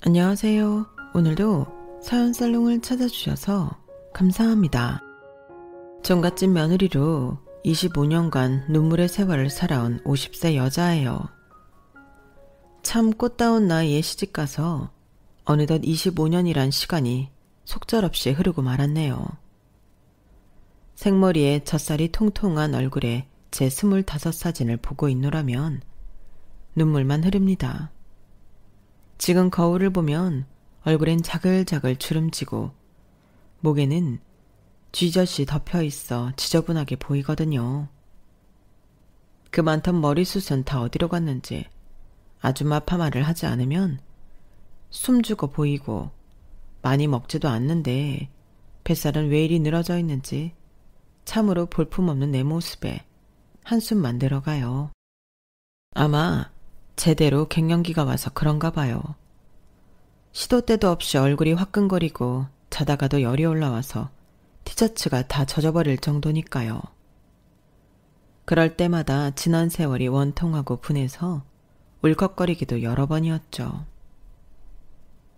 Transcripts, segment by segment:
안녕하세요. 오늘도 사연살롱을 찾아주셔서 감사합니다. 종갓집 며느리로 25년간 눈물의 세월을 살아온 50세 여자예요. 참 꽃다운 나이에 시집가서 어느덧 25년이란 시간이 속절없이 흐르고 말았네요. 생머리에 젖살이 통통한 얼굴에 제 25사진을 보고 있노라면 눈물만 흐릅니다. 지금 거울을 보면 얼굴엔 자글자글 주름지고 목에는 쥐젖이 덮여있어 지저분하게 보이거든요. 그 많던 머리숱은 다 어디로 갔는지 아줌마 파마를 하지 않으면 숨죽어 보이고 많이 먹지도 않는데 뱃살은 왜 이리 늘어져 있는지 참으로 볼품없는 내 모습에 한숨만 들어가요. 아마 제대로 갱년기가 와서 그런가 봐요. 시도 때도 없이 얼굴이 화끈거리고 자다가도 열이 올라와서 티셔츠가 다 젖어버릴 정도니까요. 그럴 때마다 지난 세월이 원통하고 분해서 울컥거리기도 여러 번이었죠.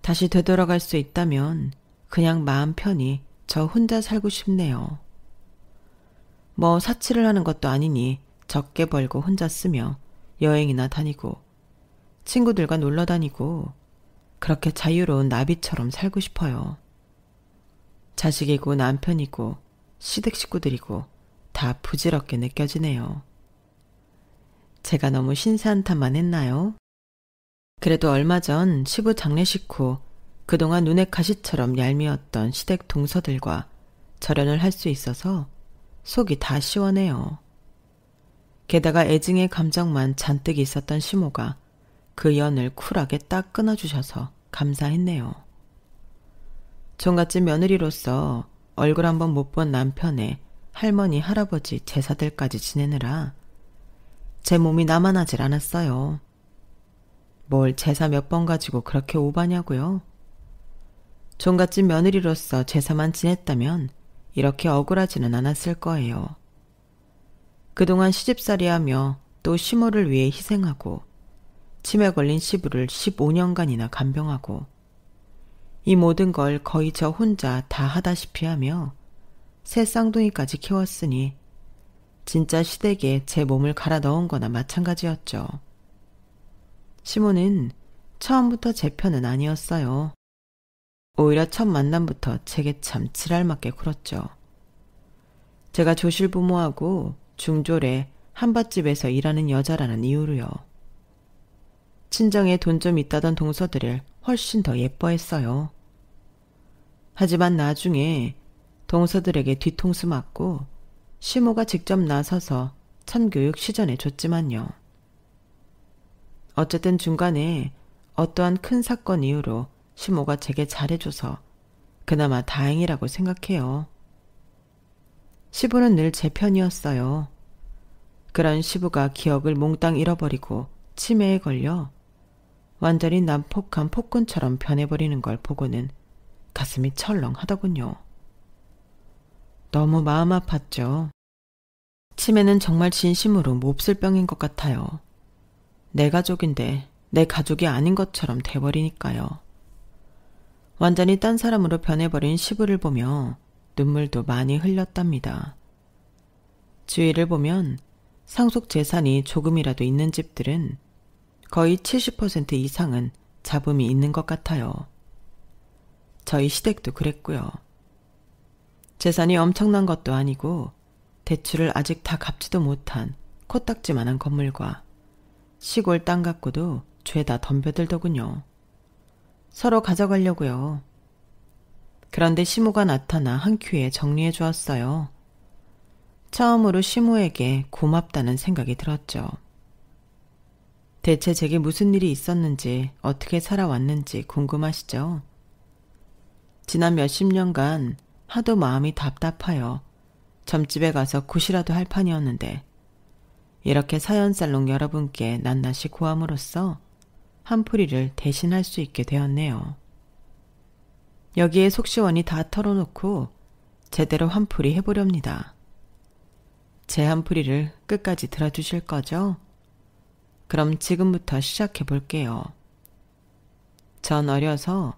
다시 되돌아갈 수 있다면 그냥 마음 편히 저 혼자 살고 싶네요. 뭐 사치를 하는 것도 아니니 적게 벌고 혼자 쓰며 여행이나 다니고 친구들과 놀러 다니고 그렇게 자유로운 나비처럼 살고 싶어요. 자식이고 남편이고 시댁 식구들이고 다 부질없게 느껴지네요. 제가 너무 신세한탄만 했나요? 그래도 얼마 전 시부 장례식 후 그동안 눈의 가시처럼 얄미웠던 시댁 동서들과 절연을 할 수 있어서 속이 다 시원해요. 게다가 애증의 감정만 잔뜩 있었던 시모가 그 연을 쿨하게 딱 끊어주셔서 감사했네요. 종갓집 며느리로서 얼굴 한번 못 본 남편의 할머니, 할아버지 제사들까지 지내느라 제 몸이 나만하질 않았어요. 뭘 제사 몇 번 가지고 그렇게 오바냐고요? 종갓집 며느리로서 제사만 지냈다면 이렇게 억울하지는 않았을 거예요. 그동안 시집살이하며 또 시모를 위해 희생하고 치매 걸린 시부를 15년간이나 간병하고 이 모든 걸 거의 저 혼자 다 하다시피 하며 새 쌍둥이까지 키웠으니 진짜 시댁에 제 몸을 갈아 넣은 거나 마찬가지였죠. 시모는 처음부터 제 편은 아니었어요. 오히려 첫 만남부터 제게 참 지랄맞게 굴었죠. 제가 조실부모하고 중졸의 한밭집에서 일하는 여자라는 이유로요. 친정에 돈 좀 있다던 동서들을 훨씬 더 예뻐했어요. 하지만 나중에 동서들에게 뒤통수 맞고 시모가 직접 나서서 참교육 시전해 줬지만요. 어쨌든 중간에 어떠한 큰 사건 이후로 시모가 제게 잘해줘서 그나마 다행이라고 생각해요. 시부는 늘 제 편이었어요. 그런 시부가 기억을 몽땅 잃어버리고 치매에 걸려 완전히 난폭한 폭군처럼 변해버리는 걸 보고는 가슴이 철렁하더군요. 너무 마음 아팠죠. 치매는 정말 진심으로 몹쓸 병인 것 같아요. 내 가족인데 내 가족이 아닌 것처럼 돼버리니까요. 완전히 딴 사람으로 변해버린 시부를 보며 눈물도 많이 흘렸답니다. 주위를 보면 상속 재산이 조금이라도 있는 집들은 거의 70% 이상은 잡음이 있는 것 같아요. 저희 시댁도 그랬고요. 재산이 엄청난 것도 아니고 대출을 아직 다 갚지도 못한 코딱지만한 건물과 시골 땅 갖고도 죄다 덤벼들더군요. 서로 가져가려고요. 그런데 시모가 나타나 한 큐에 정리해 주었어요. 처음으로 시모에게 고맙다는 생각이 들었죠. 대체 제게 무슨 일이 있었는지 어떻게 살아왔는지 궁금하시죠? 지난 몇십 년간 하도 마음이 답답하여 점집에 가서 굿이라도 할 판이었는데 이렇게 사연살롱 여러분께 낱낱이 구함으로써 한풀이를 대신할 수 있게 되었네요. 여기에 속시원히 다 털어놓고 제대로 한풀이 해보렵니다. 제 한풀이를 끝까지 들어주실 거죠? 그럼 지금부터 시작해 볼게요. 전 어려서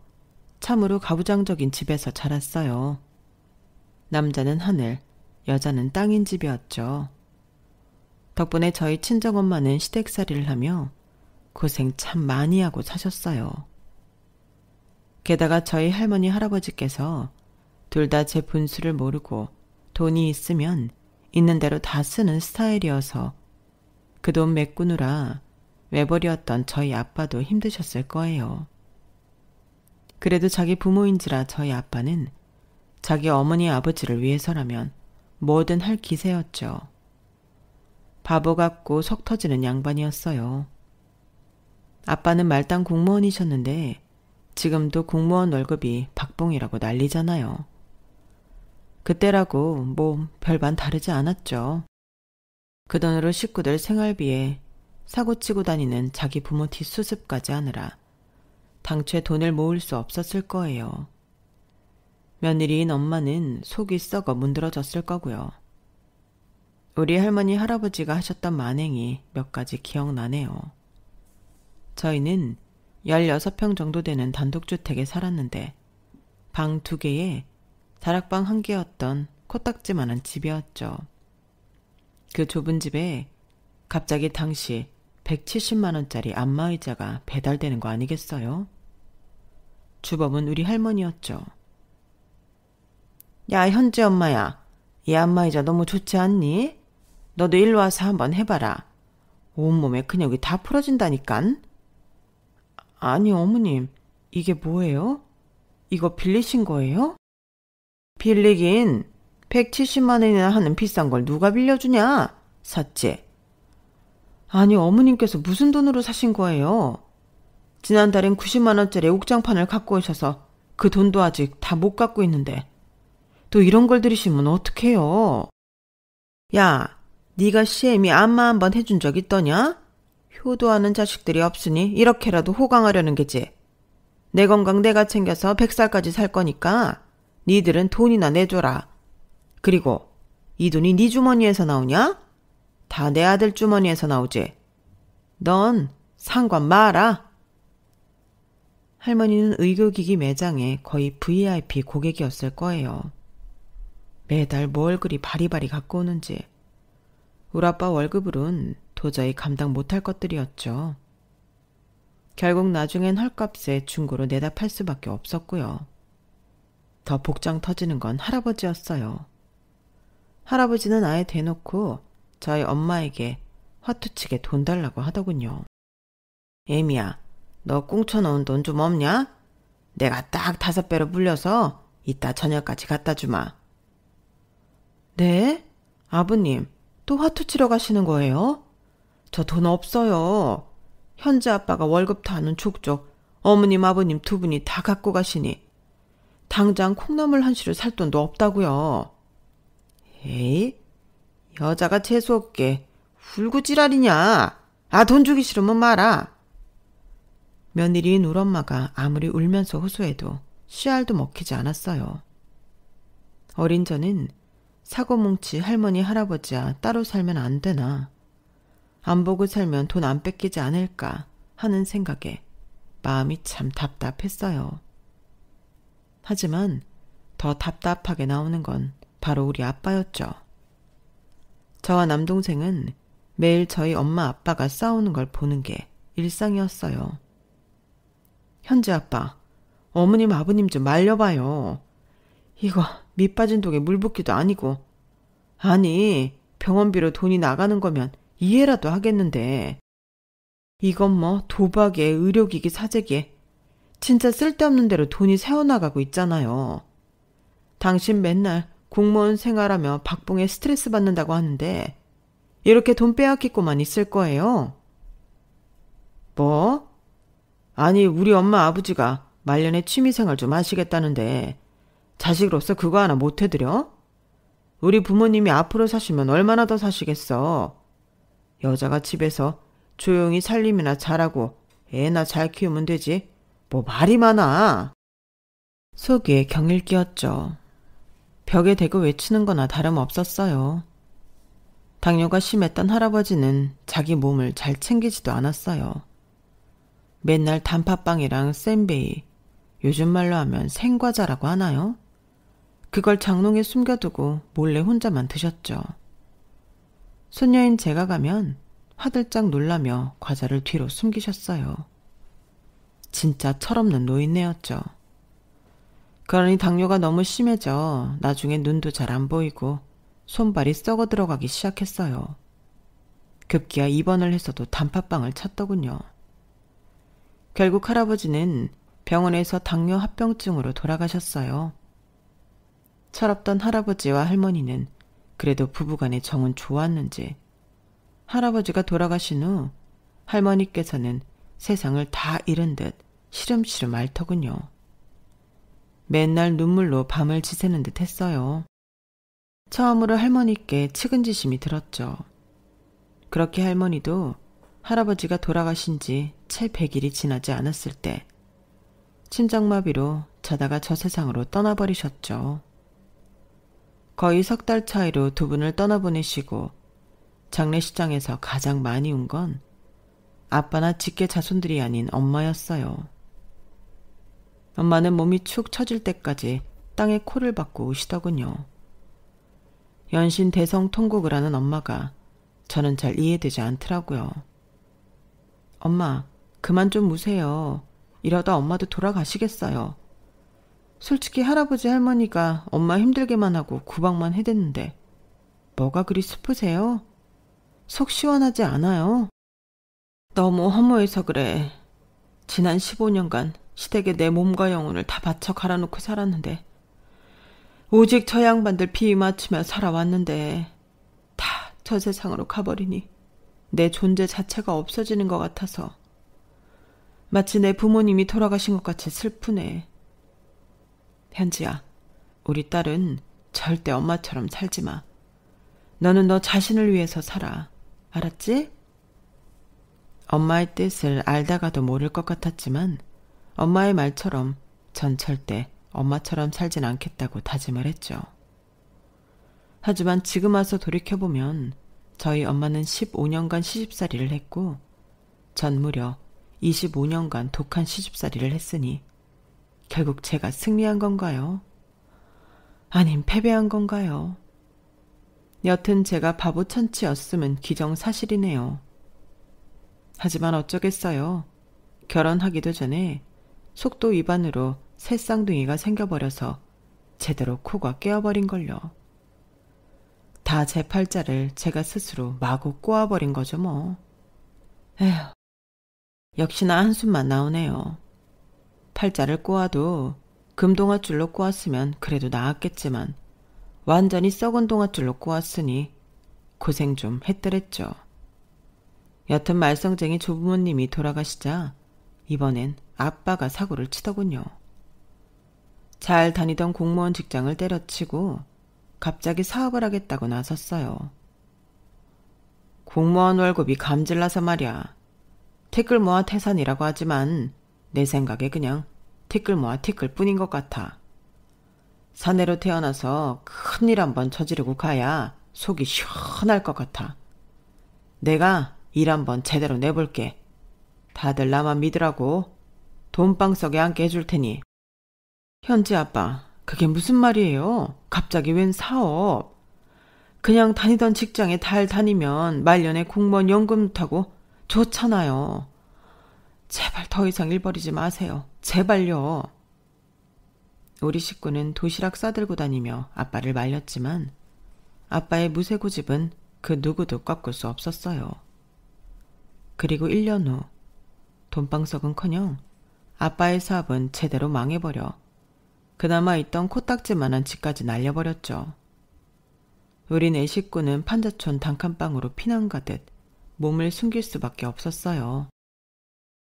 참으로 가부장적인 집에서 자랐어요. 남자는 하늘, 여자는 땅인 집이었죠. 덕분에 저희 친정엄마는 시댁살이를 하며 고생 참 많이 하고 사셨어요. 게다가 저희 할머니 할아버지께서 둘 다 제 분수를 모르고 돈이 있으면 있는 대로 다 쓰는 스타일이어서 그 돈 메꾸느라 외벌이었던 저희 아빠도 힘드셨을 거예요. 그래도 자기 부모인지라 저희 아빠는 자기 어머니 아버지를 위해서라면 뭐든 할 기세였죠. 바보 같고 속 터지는 양반이었어요. 아빠는 말단 공무원이셨는데 지금도 공무원 월급이 박봉이라고 난리잖아요. 그때라고 뭐 별반 다르지 않았죠. 그 돈으로 식구들 생활비에 사고치고 다니는 자기 부모 뒷수습까지 하느라 당최 돈을 모을 수 없었을 거예요. 며느리인 엄마는 속이 썩어 문드러졌을 거고요. 우리 할머니 할아버지가 하셨던 만행이 몇 가지 기억나네요. 저희는 16평 정도 되는 단독주택에 살았는데 방 2개에 다락방 1개였던 코딱지만한 집이었죠. 그 좁은 집에 갑자기 당시 170만 원짜리 안마의자가 배달되는 거 아니겠어요? 주범은 우리 할머니였죠. 야, 현지 엄마야. 이 안마의자 너무 좋지 않니? 너도 일로 와서 한번 해봐라. 온몸에 근육이 다 풀어진다니깐. 아니, 어머님. 이게 뭐예요? 이거 빌리신 거예요? 빌리긴 170만 원이나 하는 비싼 걸 누가 빌려주냐? 샀지. 아니, 어머님께서 무슨 돈으로 사신 거예요? 지난달엔 90만 원짜리 옥장판을 갖고 오셔서 그 돈도 아직 다 못 갖고 있는데 또 이런 걸 들이시면 어떡해요? 야, 네가 시애미 안마 한번 해준 적 있더냐? 효도하는 자식들이 없으니 이렇게라도 호강하려는 게지. 내 건강 내가 챙겨서 100살까지 살 거니까 니들은 돈이나 내줘라. 그리고 이 돈이 네 주머니에서 나오냐? 다 내 아들 주머니에서 나오지. 넌 상관 마라. 할머니는 의료기기 매장에 거의 VIP 고객이었을 거예요. 매달 뭘 그리 바리바리 갖고 오는지. 우리 아빠 월급으론 도저히 감당 못할 것들이었죠. 결국 나중엔 헐값에 중고로 내다 팔 수밖에 없었고요. 더 복장 터지는 건 할아버지였어요. 할아버지는 아예 대놓고 저희 엄마에게 화투치게 돈 달라고 하더군요. 애미야, 너 꽁쳐놓은 돈 좀 없냐? 내가 딱 5배로 불려서 이따 저녁까지 갖다 주마. 네? 아버님, 또 화투치러 가시는 거예요? 저 돈 없어요. 현재 아빠가 월급 타는 족족 어머님 아버님 2분이 다 갖고 가시니 당장 콩나물 한 시를 살 돈도 없다고요. 에이, 여자가 재수없게 울고지랄이냐. 아, 돈 주기 싫으면 말아. 며느리인 우리 엄마가 아무리 울면서 호소해도 씨알도 먹히지 않았어요. 어린 저는 사고뭉치 할머니 할아버지야 따로 살면 안 되나, 안 보고 살면 돈 안 뺏기지 않을까 하는 생각에 마음이 참 답답했어요. 하지만 더 답답하게 나오는 건 바로 우리 아빠였죠. 저와 남동생은 매일 저희 엄마 아빠가 싸우는 걸 보는 게 일상이었어요. 현지 아빠, 어머님 아버님 좀 말려봐요. 이거 밑 빠진 독에 물 붓기도 아니고. 아니, 병원비로 돈이 나가는 거면 이해라도 하겠는데 이건 뭐 도박에 의료기기 사재기에 진짜 쓸데없는 대로 돈이 새어나가고 있잖아요. 당신 맨날 공무원 생활하며 박봉에 스트레스 받는다고 하는데 이렇게 돈 빼앗기고만 있을 거예요? 뭐? 아니, 우리 엄마 아버지가 말년에 취미생활 좀 하시겠다는데 자식으로서 그거 하나 못 해드려? 우리 부모님이 앞으로 사시면 얼마나 더 사시겠어. 여자가 집에서 조용히 살림이나 잘하고 애나 잘 키우면 되지. 뭐 말이 많아. 속에 경일 끼었죠. 벽에 대고 외치는 거나 다름없었어요. 당뇨가 심했던 할아버지는 자기 몸을 잘 챙기지도 않았어요. 맨날 단팥빵이랑 샌베이, 요즘 말로 하면 생과자라고 하나요? 그걸 장롱에 숨겨두고 몰래 혼자만 드셨죠. 손녀인 제가 가면 화들짝 놀라며 과자를 뒤로 숨기셨어요. 진짜 철없는 노인네였죠. 그러니 당뇨가 너무 심해져 나중에 눈도 잘 안 보이고 손발이 썩어 들어가기 시작했어요. 급기야 입원을 해서도 단팥빵을 찾더군요. 결국 할아버지는 병원에서 당뇨 합병증으로 돌아가셨어요. 철없던 할아버지와 할머니는 그래도 부부간의 정은 좋았는지 할아버지가 돌아가신 후 할머니께서는 세상을 다 잃은 듯 시름시름 앓더군요. 맨날 눈물로 밤을 지새는 듯 했어요. 처음으로 할머니께 측은지심이 들었죠. 그렇게 할머니도 할아버지가 돌아가신 지 채 100일이 지나지 않았을 때 심장마비로 자다가 저 세상으로 떠나버리셨죠. 거의 석 달 차이로 두 분을 떠나보내시고 장례식장에서 가장 많이 운 건 아빠나 직계 자손들이 아닌 엄마였어요. 엄마는 몸이 축 처질 때까지 땅에 코를 박고 우시더군요. 연신 대성통곡을 하는 엄마가 저는 잘 이해되지 않더라고요. 엄마, 그만 좀 우세요. 이러다 엄마도 돌아가시겠어요. 솔직히 할아버지 할머니가 엄마 힘들게만 하고 구박만 해댔는데 뭐가 그리 슬프세요? 속 시원하지 않아요? 너무 허무해서 그래. 지난 15년간 시댁에 내 몸과 영혼을 다 바쳐 갈아놓고 살았는데 오직 저 양반들 비위 맞추며 살아왔는데 다 저 세상으로 가버리니 내 존재 자체가 없어지는 것 같아서 마치 내 부모님이 돌아가신 것 같이 슬프네. 현지야, 우리 딸은 절대 엄마처럼 살지 마. 너는 너 자신을 위해서 살아. 알았지? 엄마의 뜻을 알다가도 모를 것 같았지만 엄마의 말처럼 전 절대 엄마처럼 살진 않겠다고 다짐을 했죠. 하지만 지금 와서 돌이켜보면 저희 엄마는 15년간 시집살이를 했고 전 무려 25년간 독한 시집살이를 했으니 결국 제가 승리한 건가요? 아님 패배한 건가요? 여튼 제가 바보천치였음은 기정사실이네요. 하지만 어쩌겠어요. 결혼하기도 전에 속도 위반으로 새 쌍둥이가 생겨버려서 제대로 코가 깨어버린걸요. 다 제 팔자를 제가 스스로 마구 꼬아버린 거죠 뭐. 에휴, 역시나 한숨만 나오네요. 팔자를 꼬아도 금동아줄로 꼬았으면 그래도 나았겠지만 완전히 썩은 동아줄로 꼬았으니 고생 좀 했더랬죠. 여튼 말썽쟁이 조부모님이 돌아가시자 이번엔 아빠가 사고를 치더군요. 잘 다니던 공무원 직장을 때려치고 갑자기 사업을 하겠다고 나섰어요. 공무원 월급이 감질나서 말이야. 티끌 모아 태산이라고 하지만 내 생각에 그냥 티끌 모아 티끌 뿐인 것 같아. 사내로 태어나서 큰일 한번 저지르고 가야 속이 시원할 것 같아. 내가 일 한번 제대로 내볼게. 다들 나만 믿으라고. 돈방석에 앉게 해줄 테니. 현지 아빠, 그게 무슨 말이에요? 갑자기 웬 사업? 그냥 다니던 직장에 달 다니면 말년에 공무원 연금 타고 좋잖아요. 제발 더 이상 일 벌이지 마세요. 제발요. 우리 식구는 도시락 싸들고 다니며 아빠를 말렸지만 아빠의 무쇠고집은 그 누구도 꺾을 수 없었어요. 그리고 1년 후 돈방석은커녕 아빠의 사업은 제대로 망해버려 그나마 있던 코딱지만한 집까지 날려버렸죠. 우리 네 식구는 판자촌 단칸방으로 피난 가듯 몸을 숨길 수밖에 없었어요.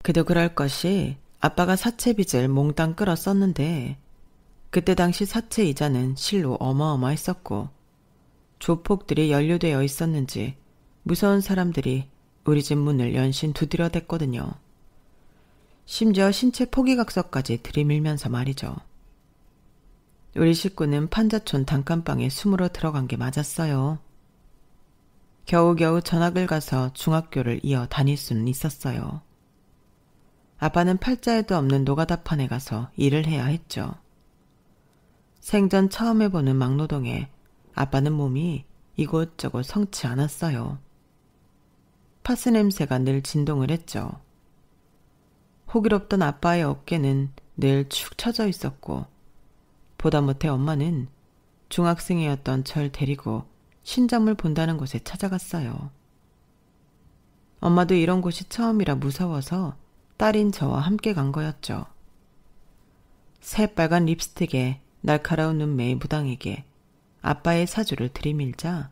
그도 그럴 것이 아빠가 사채빚을 몽땅 끌어 썼는데 그때 당시 사채 이자는 실로 어마어마했었고 조폭들이 연루되어 있었는지 무서운 사람들이 우리 집 문을 연신 두드려댔거든요. 심지어 신체 포기각서까지 들이밀면서 말이죠. 우리 식구는 판자촌 단칸방에 숨으러 들어간 게 맞았어요. 겨우겨우 전학을 가서 중학교를 이어 다닐 수는 있었어요. 아빠는 팔자에도 없는 노가다판에 가서 일을 해야 했죠. 생전 처음 해보는 막노동에 아빠는 몸이 이곳저곳 성치 않았어요. 파스 냄새가 늘 진동을 했죠. 호기롭던 아빠의 어깨는 늘 축 처져 있었고 보다 못해 엄마는 중학생이었던 절 데리고 신작물 본다는 곳에 찾아갔어요. 엄마도 이런 곳이 처음이라 무서워서 딸인 저와 함께 간 거였죠. 새빨간 립스틱에 날카로운 눈매의 무당에게 아빠의 사주를 들이밀자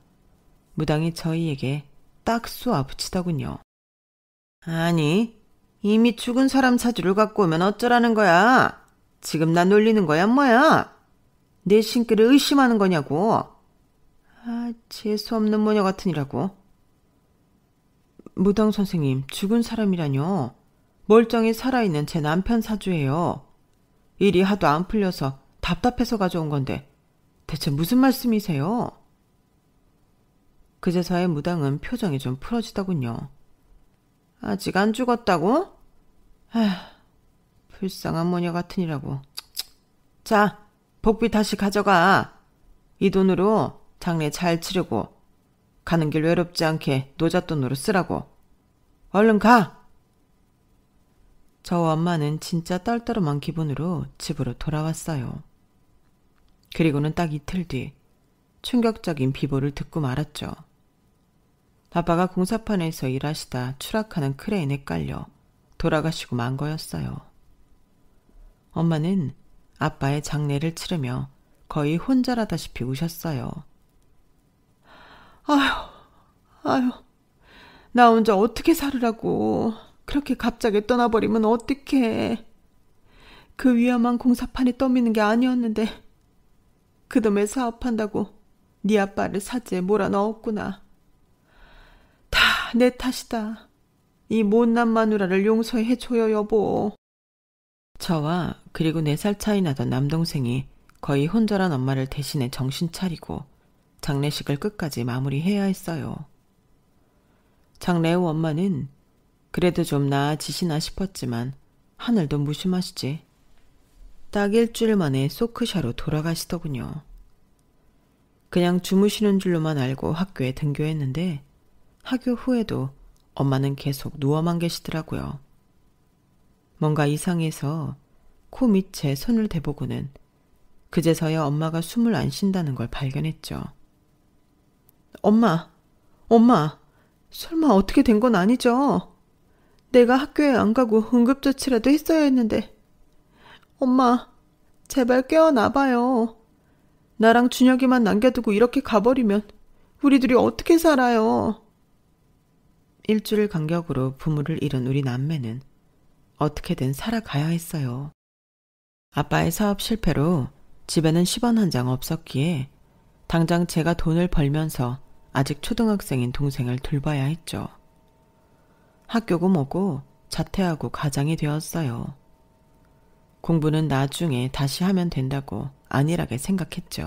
무당이 저희에게 딱 쏘아붙이더군요. 아니, 이미 죽은 사람 사주를 갖고 오면 어쩌라는 거야? 지금 나 놀리는 거야 뭐야? 내 신기를 의심하는 거냐고. 아, 재수없는 모녀 같으니라고. 무당 선생님, 죽은 사람이라뇨. 멀쩡히 살아있는 제 남편 사주예요. 일이 하도 안 풀려서 답답해서 가져온 건데 대체 무슨 말씀이세요? 그제서야 무당은 표정이 좀 풀어지더군요. 아직 안 죽었다고? 에휴, 불쌍한 모녀 같으니라고. 자, 복비 다시 가져가. 이 돈으로 장례 잘 치르고 가는 길 외롭지 않게 노잣돈으로 쓰라고. 얼른 가! 저와 엄마는 진짜 떨떠름한 기분으로 집으로 돌아왔어요. 그리고는 딱 이틀 뒤 충격적인 비보를 듣고 말았죠. 아빠가 공사판에서 일하시다 추락하는 크레인에 깔려 돌아가시고 만 거였어요. 엄마는 아빠의 장례를 치르며 거의 혼절하다시피 우셨어요. 아휴, 나 혼자 어떻게 살으라고. 그렇게 갑자기 떠나버리면 어떡해. 그 위험한 공사판에 떠미는 게 아니었는데 그놈의 사업한다고 네 아빠를 사지에 몰아넣었구나. 다 내 탓이다. 이 못난 마누라를 용서해줘요 여보. 저와 그리고 4살 차이 나던 남동생이 거의 혼절한 엄마를 대신해 정신 차리고 장례식을 끝까지 마무리해야 했어요. 장례 후 엄마는 그래도 좀 나아지시나 싶었지만 하늘도 무심하시지. 딱 일주일 만에 소크샤로 돌아가시더군요. 그냥 주무시는 줄로만 알고 학교에 등교했는데 학교 후에도 엄마는 계속 누워만 계시더라고요. 뭔가 이상해서 코 밑에 손을 대보고는 그제서야 엄마가 숨을 안 쉰다는 걸 발견했죠. 엄마, 설마 어떻게 된 건 아니죠? 내가 학교에 안 가고 응급조치라도 했어야 했는데. 엄마, 제발 깨어나봐요. 나랑 준혁이만 남겨두고 이렇게 가버리면 우리 둘이 어떻게 살아요? 일주일 간격으로 부모를 잃은 우리 남매는 어떻게든 살아가야 했어요. 아빠의 사업 실패로 집에는 10원 한 장 없었기에 당장 제가 돈을 벌면서 아직 초등학생인 동생을 돌봐야 했죠. 학교고 뭐고 자퇴하고 가장이 되었어요. 공부는 나중에 다시 하면 된다고 안일하게 생각했죠.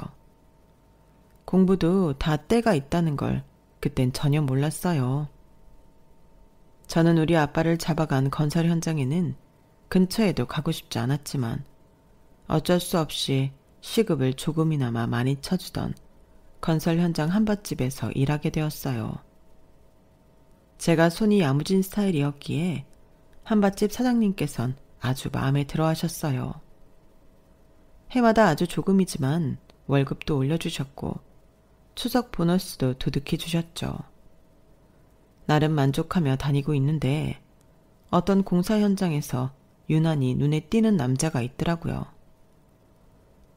공부도 다 때가 있다는 걸 그땐 전혀 몰랐어요. 저는 우리 아빠를 잡아간 건설 현장에는 근처에도 가고 싶지 않았지만 어쩔 수 없이 시급을 조금이나마 많이 쳐주던 건설 현장 한밭집에서 일하게 되었어요. 제가 손이 야무진 스타일이었기에 한밭집 사장님께선 아주 마음에 들어 하셨어요. 해마다 아주 조금이지만 월급도 올려주셨고 추석 보너스도 두둑히 주셨죠. 나름 만족하며 다니고 있는데 어떤 공사 현장에서 유난히 눈에 띄는 남자가 있더라고요.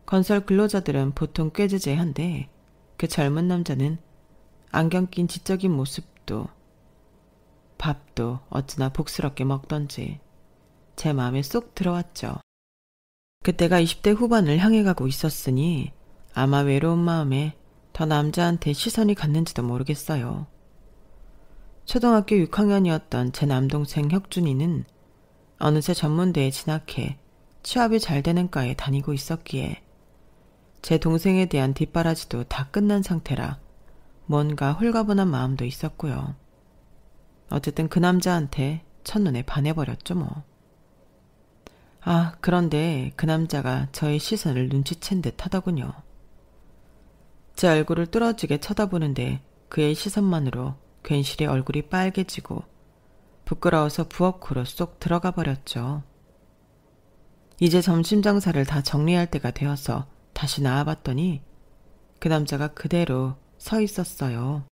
건설 근로자들은 보통 꾀지재한데 그 젊은 남자는 안경 낀 지적인 모습도 밥도 어찌나 복스럽게 먹던지 제 마음에 쏙 들어왔죠. 그때가 20대 후반을 향해 가고 있었으니 아마 외로운 마음에 더 남자한테 시선이 갔는지도 모르겠어요. 초등학교 6학년이었던 제 남동생 혁준이는 어느새 전문대에 진학해 취업이 잘 되는 과에 다니고 있었기에 제 동생에 대한 뒷바라지도 다 끝난 상태라 뭔가 홀가분한 마음도 있었고요. 어쨌든 그 남자한테 첫눈에 반해버렸죠 뭐. 그런데 그 남자가 저의 시선을 눈치챈 듯 하더군요. 제 얼굴을 뚫어지게 쳐다보는데 그의 시선만으로 괜시리 얼굴이 빨개지고 부끄러워서 부엌으로 쏙 들어가 버렸죠. 이제 점심 장사를 다 정리할 때가 되어서 다시 나와봤더니 그 남자가 그대로 서 있었어요.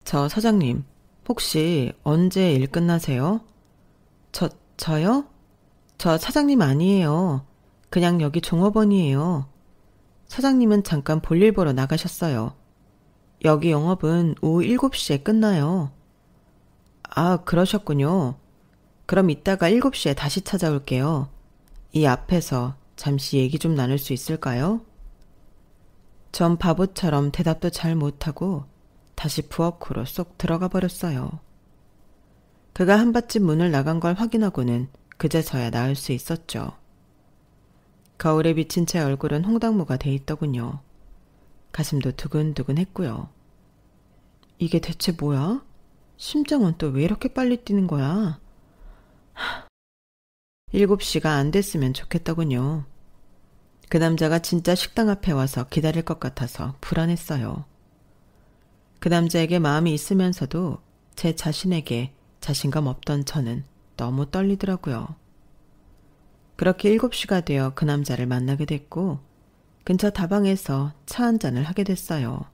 저 사장님, 혹시 언제 일 끝나세요? 저요? 저 사장님 아니에요. 그냥 여기 종업원이에요. 사장님은 잠깐 볼일 보러 나가셨어요. 여기 영업은 오후 7시에 끝나요. 그러셨군요. 그럼 이따가 7시에 다시 찾아올게요. 이 앞에서 잠시 얘기 좀 나눌 수 있을까요? 전 바보처럼 대답도 잘 못하고 다시 부엌으로 쏙 들어가 버렸어요. 그가 한갓집 문을 나간 걸 확인하고는 그제서야 나을 수 있었죠. 거울에 비친 제 얼굴은 홍당무가 돼 있더군요. 가슴도 두근두근 했고요. 이게 대체 뭐야? 심장은 또 왜 이렇게 빨리 뛰는 거야? 7시가 안 됐으면 좋겠더군요. 그 남자가 진짜 식당 앞에 와서 기다릴 것 같아서 불안했어요. 그 남자에게 마음이 있으면서도 제 자신에게 자신감 없던 저는 너무 떨리더라고요. 그렇게 7시가 되어 그 남자를 만나게 됐고 근처 다방에서 차 한 잔을 하게 됐어요.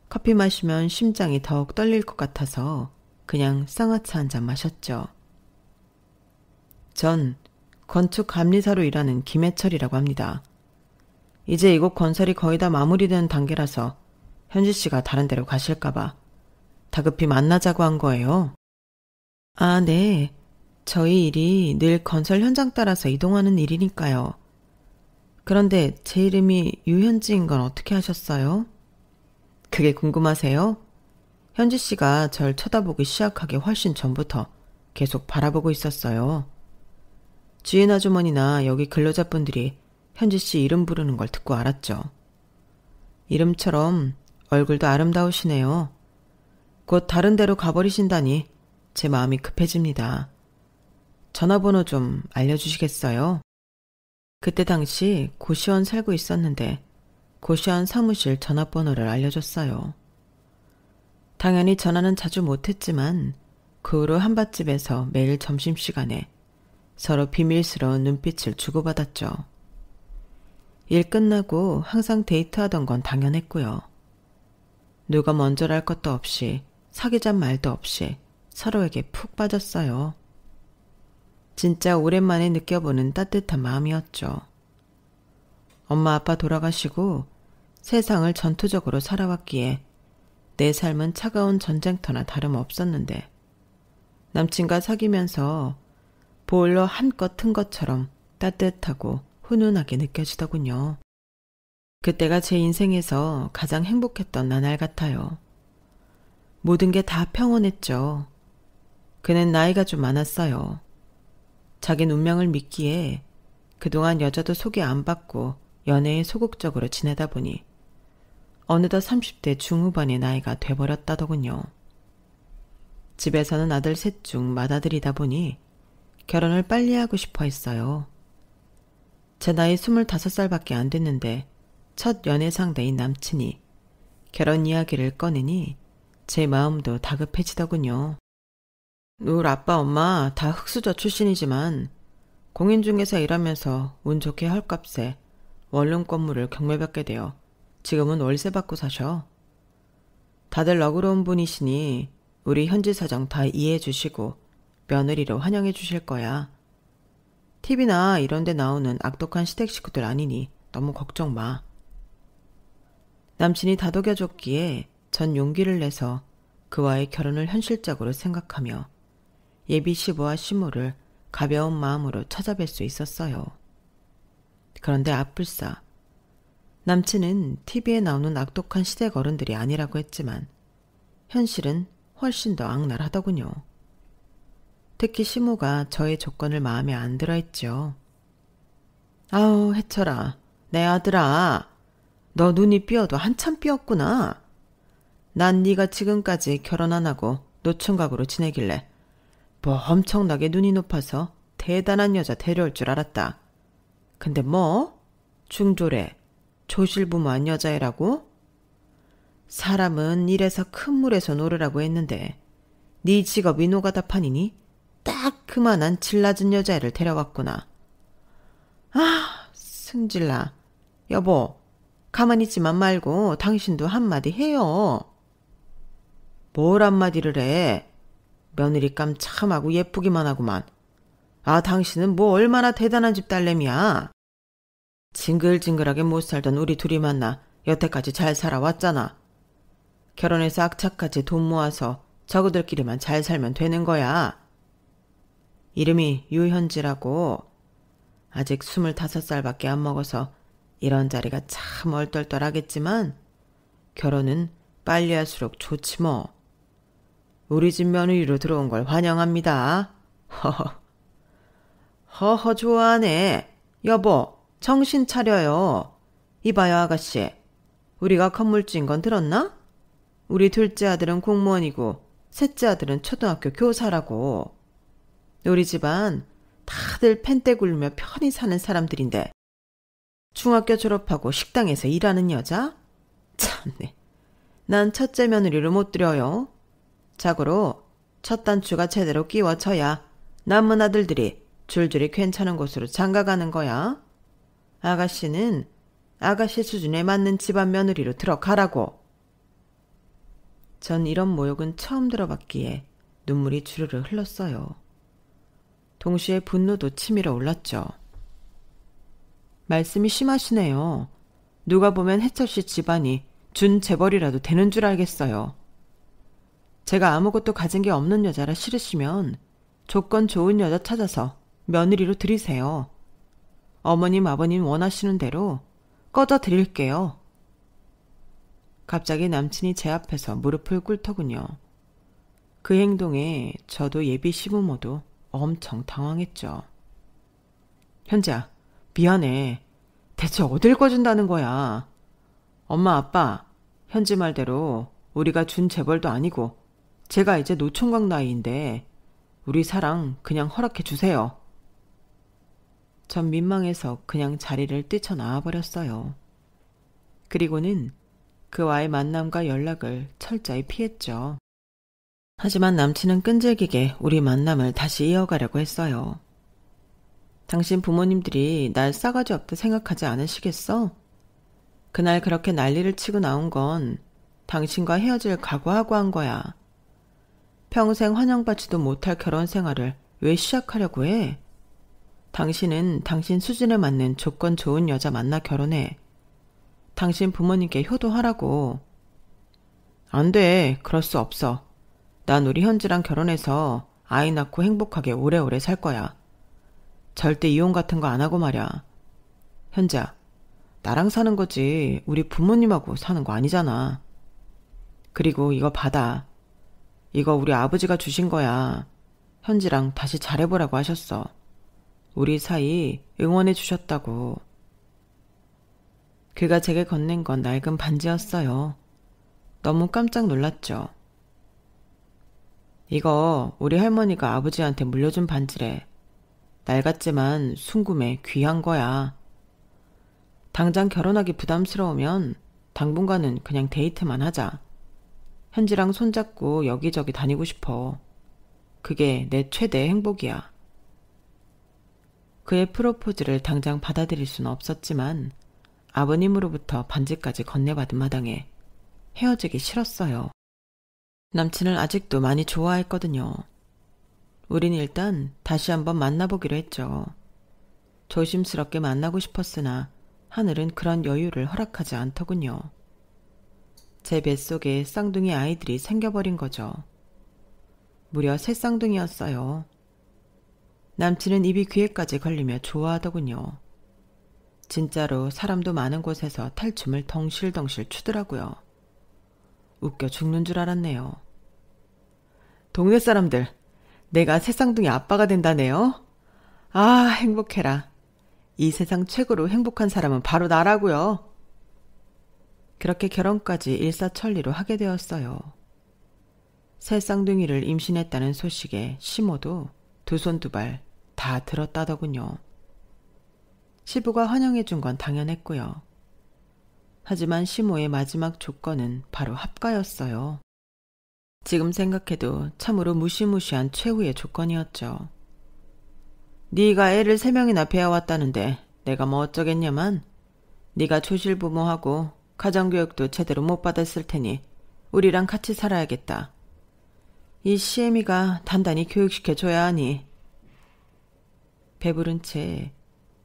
커피 마시면 심장이 더욱 떨릴 것 같아서 그냥 쌍화차 한 잔 마셨죠. 전 건축 감리사로 일하는 김해철이라고 합니다. 이제 이곳 건설이 거의 다 마무리되는 단계라서 현지 씨가 다른 데로 가실까봐 다급히 만나자고 한 거예요. 네. 저희 일이 늘 건설 현장 따라서 이동하는 일이니까요. 그런데 제 이름이 유현지인 건 어떻게 하셨어요? 그게 궁금하세요? 현지 씨가 절 쳐다보기 시작하기 훨씬 전부터 계속 바라보고 있었어요. 주인 아주머니나 여기 근로자분들이 현지 씨 이름 부르는 걸 듣고 알았죠. 이름처럼 얼굴도 아름다우시네요. 곧 다른 데로 가버리신다니 제 마음이 급해집니다. 전화번호 좀 알려주시겠어요? 그때 당시 고시원 살고 있었는데 고시원 사무실 전화번호를 알려줬어요. 당연히 전화는 자주 못했지만 그 후로 한밭집에서 매일 점심시간에 서로 비밀스러운 눈빛을 주고받았죠. 일 끝나고 항상 데이트하던 건 당연했고요. 누가 먼저랄 것도 없이 사귀잔 말도 없이 서로에게 푹 빠졌어요. 진짜 오랜만에 느껴보는 따뜻한 마음이었죠. 엄마 아빠 돌아가시고 세상을 전투적으로 살아왔기에 내 삶은 차가운 전쟁터나 다름없었는데 남친과 사귀면서 보일러 한껏 튼 것처럼 따뜻하고 훈훈하게 느껴지더군요. 그때가 제 인생에서 가장 행복했던 나날 같아요. 모든 게 다 평온했죠. 그는 나이가 좀 많았어요. 자긴 운명을 믿기에 그동안 여자도 소개 안 받고 연애에 소극적으로 지내다 보니 어느덧 30대 중후반의 나이가 돼버렸다더군요. 집에서는 아들 셋 중 맏아들이다 보니 결혼을 빨리 하고 싶어 했어요. 제 나이 25살밖에 안 됐는데 첫 연애 상대인 남친이 결혼 이야기를 꺼내니 제 마음도 다급해지더군요. 우리 아빠 엄마 다 흑수저 출신이지만 공인중개사 일하면서 운 좋게 헐값에 원룸 건물을 경매받게 되어 지금은 월세 받고 사셔. 다들 너그러운 분이시니 우리 현지 사정 다 이해해 주시고 며느리로 환영해 주실 거야. TV나 이런 데 나오는 악독한 시댁 식구들 아니니 너무 걱정 마. 남친이 다독여줬기에 전 용기를 내서 그와의 결혼을 현실적으로 생각하며 예비 시부와 시모를 가벼운 마음으로 찾아뵐 수 있었어요. 그런데 앞불사 남친은 TV에 나오는 악독한 시댁 어른들이 아니라고 했지만 현실은 훨씬 더 악랄하더군요. 특히 시모가 저의 조건을 마음에 안 들어 했죠. 아우 해철아, 내 아들아, 너 눈이 삐어도 한참 삐었구나. 난 네가 지금까지 결혼 안 하고 노총각으로 지내길래 뭐 엄청나게 눈이 높아서 대단한 여자 데려올 줄 알았다. 근데 뭐? 중졸에 조실부모한 여자애라고? 사람은 이래서 큰 물에서 노르라고 했는데 네 직업이 노가다판이니 딱 그만한 질 낮은 여자애를 데려왔구나. 아, 승질나. 여보, 가만히 있지만 말고 당신도 한마디 해요. 뭘 한마디를 해? 며느리 깜참하고 예쁘기만 하구만. 아, 당신은 뭐 얼마나 대단한 집 딸내미야. 징글징글하게 못 살던 우리 둘이 만나 여태까지 잘 살아왔잖아. 결혼해서 악착같이 돈 모아서 저그들끼리만 잘 살면 되는 거야. 이름이 유현지라고. 아직 25살밖에 안 먹어서 이런 자리가 참 얼떨떨하겠지만 결혼은 빨리 할수록 좋지 뭐. 우리 집 며느리로 들어온 걸 환영합니다. 허허 좋아하네. 여보, 정신 차려요. 이봐요 아가씨. 우리가 건물주인 건 들었나? 우리 둘째 아들은 공무원이고 셋째 아들은 초등학교 교사라고. 우리 집안 다들 펜대 굴며 편히 사는 사람들인데 중학교 졸업하고 식당에서 일하는 여자? 참네. 난 첫째 며느리를 못 들여요. 자고로 첫 단추가 제대로 끼워져야 남은 아들들이 줄줄이 괜찮은 곳으로 장가가는 거야. 아가씨는 아가씨 수준에 맞는 집안 며느리로 들어가라고. 전 이런 모욕은 처음 들어봤기에 눈물이 주르르 흘렀어요. 동시에 분노도 치밀어 올랐죠. 말씀이 심하시네요. 누가 보면 해철씨 집안이 준재벌이라도 되는 줄 알겠어요. 제가 아무것도 가진 게 없는 여자라 싫으시면 조건 좋은 여자 찾아서 며느리로 들이세요. 어머님 아버님 원하시는 대로 꺼져 드릴게요. 갑자기 남친이 제 앞에서 무릎을 꿇더군요. 그 행동에 저도 예비 시부모도 엄청 당황했죠. 현지야, 미안해. 대체 어딜 꺼준다는 거야. 엄마 아빠, 현지 말대로 우리가 준 재벌도 아니고 제가 이제 노총각 나이인데 우리 사랑 그냥 허락해 주세요. 전 민망해서 그냥 자리를 뛰쳐나와 버렸어요. 그리고는 그와의 만남과 연락을 철저히 피했죠. 하지만 남친은 끈질기게 우리 만남을 다시 이어가려고 했어요. 당신 부모님들이 날 싸가지 없다 생각하지 않으시겠어? 그날 그렇게 난리를 치고 나온 건 당신과 헤어질 각오하고 한 거야. 평생 환영받지도 못할 결혼 생활을 왜 시작하려고 해? 당신은 당신 수준에 맞는 조건 좋은 여자 만나 결혼해. 당신 부모님께 효도하라고. 안 돼. 그럴 수 없어. 난 우리 현지랑 결혼해서 아이 낳고 행복하게 오래오래 살 거야. 절대 이혼 같은 거 안 하고 말이야. 현지야, 나랑 사는 거지 우리 부모님하고 사는 거 아니잖아. 그리고 이거 받아. 이거 우리 아버지가 주신 거야. 현지랑 다시 잘해보라고 하셨어. 우리 사이 응원해 주셨다고. 그가 제게 건넨 건 낡은 반지였어요. 너무 깜짝 놀랐죠. 이거 우리 할머니가 아버지한테 물려준 반지래. 낡았지만 순금에 귀한 거야. 당장 결혼하기 부담스러우면 당분간은 그냥 데이트만 하자. 현지랑 손잡고 여기저기 다니고 싶어. 그게 내 최대의 행복이야. 그의 프로포즈를 당장 받아들일 수는 없었지만 아버님으로부터 반지까지 건네받은 마당에 헤어지기 싫었어요. 남친을 아직도 많이 좋아했거든요. 우린 일단 다시 한번 만나보기로 했죠. 조심스럽게 만나고 싶었으나 하늘은 그런 여유를 허락하지 않더군요. 제 뱃속에 쌍둥이 아이들이 생겨버린 거죠. 무려 3쌍둥이였어요. 남친은 입이 귀에까지 걸리며 좋아하더군요. 진짜로 사람도 많은 곳에서 탈춤을 덩실덩실 추더라고요. 웃겨 죽는 줄 알았네요. 동네 사람들, 내가 3쌍둥이 아빠가 된다네요? 아, 행복해라. 이 세상 최고로 행복한 사람은 바로 나라고요. 그렇게 결혼까지 일사천리로 하게 되었어요. 3쌍둥이를 임신했다는 소식에 시모도 2손 2발 다 들었다더군요. 시부가 환영해 준 건 당연했고요. 하지만 시모의 마지막 조건은 바로 합가였어요. 지금 생각해도 참으로 무시무시한 최후의 조건이었죠. 네가 애를 3명이나 배워왔다는데 내가 뭐 어쩌겠냐만 네가 조실부모하고 가정교육도 제대로 못 받았을 테니 우리랑 같이 살아야겠다. 이 시애미가 단단히 교육시켜줘야 하니. 배부른 채